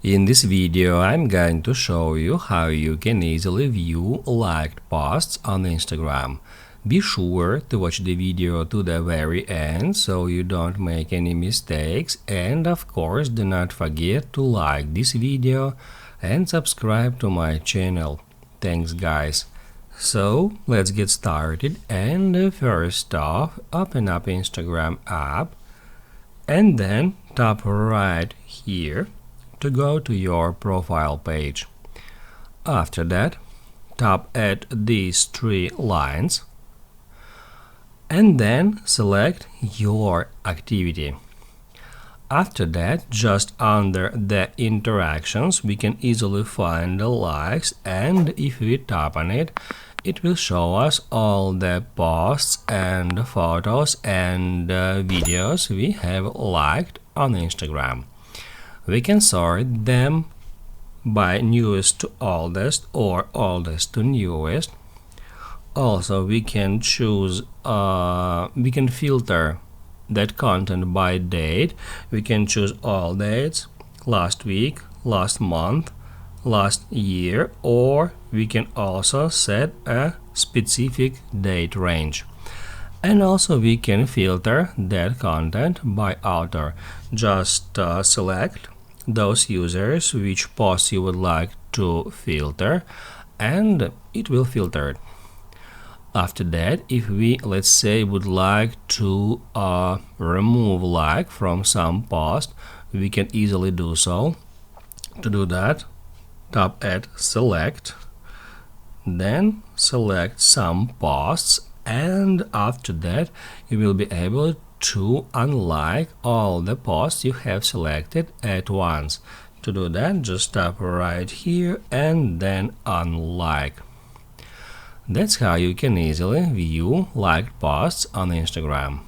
In this video, I'm going to show you how you can easily view liked posts on Instagram. Be sure to watch the video to the very end so you don't make any mistakes, and of course do not forget to like this video and subscribe to my channel. Thanks guys. So let's get started, and first off, open up Instagram app and then tap right here to go to your profile page. After that, tap at these three lines and then select your activity. After that, just under the interactions, we can easily find the likes, and if we tap on it, it will show us all the posts and photos and videos we have liked on Instagram. We can sort them by newest to oldest or oldest to newest. Also, we can choose, we can filter that content by date. We can choose all dates, last week, last month, last year, or we can also set a specific date range. And also we can filter that content by author. Just select those users which posts you would like to filter, and it will filter it. After that, if we, let's say, would like to remove like from some post, we can easily do so. To do that, tap at select, then select some posts, and after that you will be able to unlike all the posts you have selected at once. To do that, just tap right here and then unlike. That's how you can easily view liked posts on Instagram.